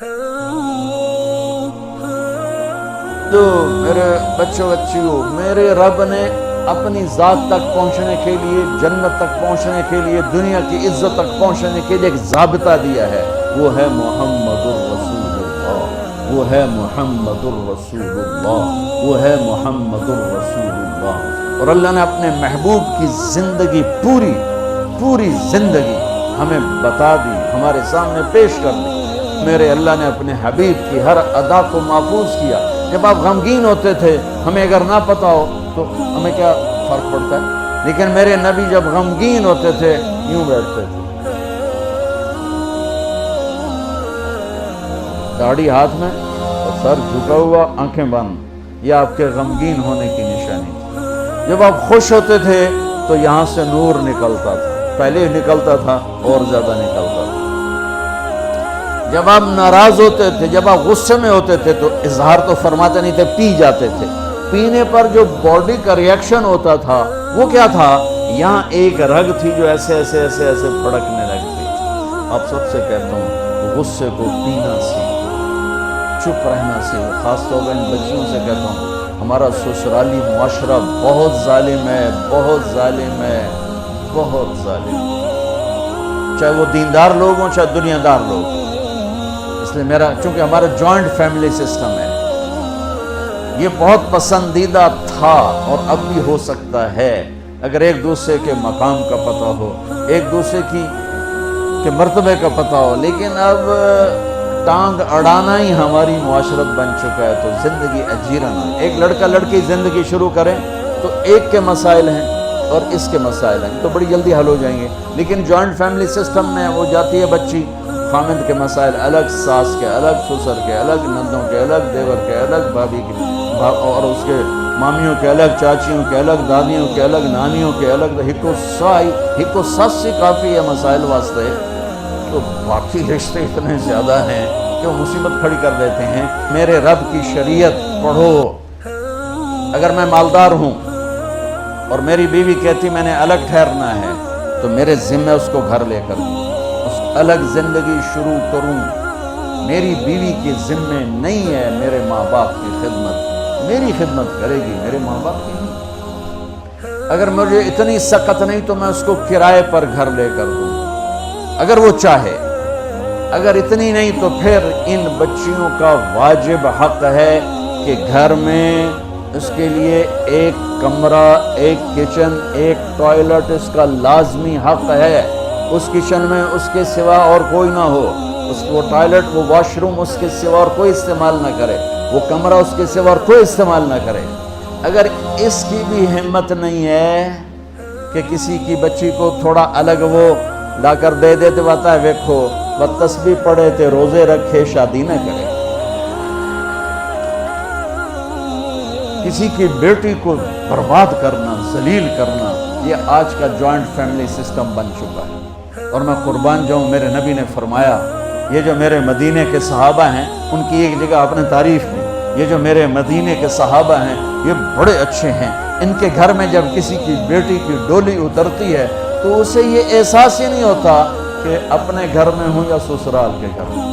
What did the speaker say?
تو میرے بچوں بچیوں، میرے رب نے اپنی ذات تک پہنچنے کے لیے، جنت تک پہنچنے کے لیے، دنیا کی عزت تک پہنچنے کے لیے ایک ضابطہ دیا ہے، وہ ہے محمد الرسول اللہ، وہ ہے محمد الرسول اللہ، وہ ہے محمد الرسول اللہ۔ اور اللہ نے اپنے محبوب کی زندگی پوری زندگی ہمیں بتا دی، ہمارے سامنے پیش کر دی۔ میرے اللہ نے اپنے حبیب کی ہر ادا کو محفوظ کیا۔ جب آپ غمگین ہوتے تھے، ہمیں اگر نہ پتا ہو تو ہمیں کیا فرق پڑتا ہے، لیکن میرے نبی جب غمگین ہوتے تھے یوں بیٹھتے تھے، داڑھی ہاتھ میں اور سر جھکا ہوا، آنکھیں بند، یہ آپ کے غمگین ہونے کی نشانی تھی۔ جب آپ خوش ہوتے تھے تو یہاں سے نور نکلتا تھا، پہلے نکلتا تھا اور زیادہ نکلتا تھا۔ جب آپ ناراض ہوتے تھے، جب آپ غصے میں ہوتے تھے تو اظہار تو فرماتے نہیں تھے، پی جاتے تھے۔ پینے پر جو باڈی کا ریئیکشن ہوتا تھا وہ کیا تھا؟ یہاں ایک رگ تھی جو ایسے ایسے ایسے ایسے پھڑکنے لگتی تھی۔ آپ سب سے کہتا ہوں، غصے کو پینا سیکھو، چپ رہنا سیکھو۔ خاص طور پر ان بچیوں سے کہتا ہوں، ہمارا سسرالی معاشرہ بہت ظالم ہے، بہت ظالم ہے، بہت ظالم، چاہے وہ دیندار لوگ ہوں چاہے دنیا دار لوگ ہوں۔ اس لیے چونکہ ہمارا جوائنٹ فیملی سسٹم ہے، یہ بہت پسندیدہ تھا اور اب بھی ہو سکتا ہے اگر ایک دوسرے کے مقام کا پتہ ہو، ایک دوسرے کے مرتبے کا پتہ ہو، لیکن اب ٹانگ اڑانا ہی ہماری معاشرت بن چکا ہے، تو زندگی اجیرن ہے۔ ایک لڑکا لڑکی زندگی شروع کریں تو ایک کے مسائل ہیں اور اس کے مسائل ہیں تو بڑی جلدی حل ہو جائیں گے، لیکن جوائنٹ فیملی سسٹم میں وہ جاتی ہے بچی، خامند کے مسائل الگ، ساس کے الگ، سسر کے الگ، نندوں کے الگ، دیور کے الگ، بھابھی کے اور اس کے مامیوں کے الگ، چاچیوں کے الگ، دادیوں کے الگ، نانیوں کے الگ، ہکو سس سے کافی ہے مسائل واسطے، تو باقی رشتے اتنے زیادہ ہیں کہ وہ مصیبت کھڑی کر دیتے ہیں۔ میرے رب کی شریعت پڑھو۔ اگر میں مالدار ہوں اور میری بیوی کہتی میں نے الگ ٹھہرنا ہے تو میرے ذمہ اس کو گھر لے کر دوں، اس الگ زندگی شروع کروں۔ میری بیوی کے ذمہ نہیں ہے میرے ماں باپ کی خدمت، میری خدمت کرے گی، میرے ماں باپ کی نہیں۔ اگر مجھے اتنی سخت نہیں تو میں اس کو کرائے پر گھر لے کر دوں اگر وہ چاہے، اگر اتنی نہیں تو پھر ان بچیوں کا واجب حق ہے کہ گھر میں اس کے لیے ایک کمرہ، ایک کچن، ایک ٹوائلٹ اس کا لازمی حق ہے۔ اس کچن میں اس کے سوا اور کوئی نہ ہو، وہ ٹوائلٹ، وہ واش روم اس کے سوا اور کوئی استعمال نہ کرے، وہ کمرہ اس کے سوا اور کوئی استعمال نہ کرے۔ اگر اس کی بھی ہمت نہیں ہے کہ کسی کی بچی کو تھوڑا الگ وہ لا کر دے دیتے، بتا ہے ویکھو وہ تسبیح پڑھے تے روزے رکھے، شادی نہ کرے۔ کسی کی بیٹی کو برباد کرنا، ذلیل کرنا، یہ آج کا جوائنٹ فیملی سسٹم بن چکا ہے۔ اور میں قربان جاؤں، میرے نبی نے فرمایا، یہ جو میرے مدینے کے صحابہ ہیں ان کی ایک جگہ آپ نے تعریف کی، یہ جو میرے مدینے کے صحابہ ہیں یہ بڑے اچھے ہیں، ان کے گھر میں جب کسی کی بیٹی کی ڈولی اترتی ہے تو اسے یہ احساس ہی نہیں ہوتا کہ اپنے گھر میں ہوں یا سسرال کے گھر میں۔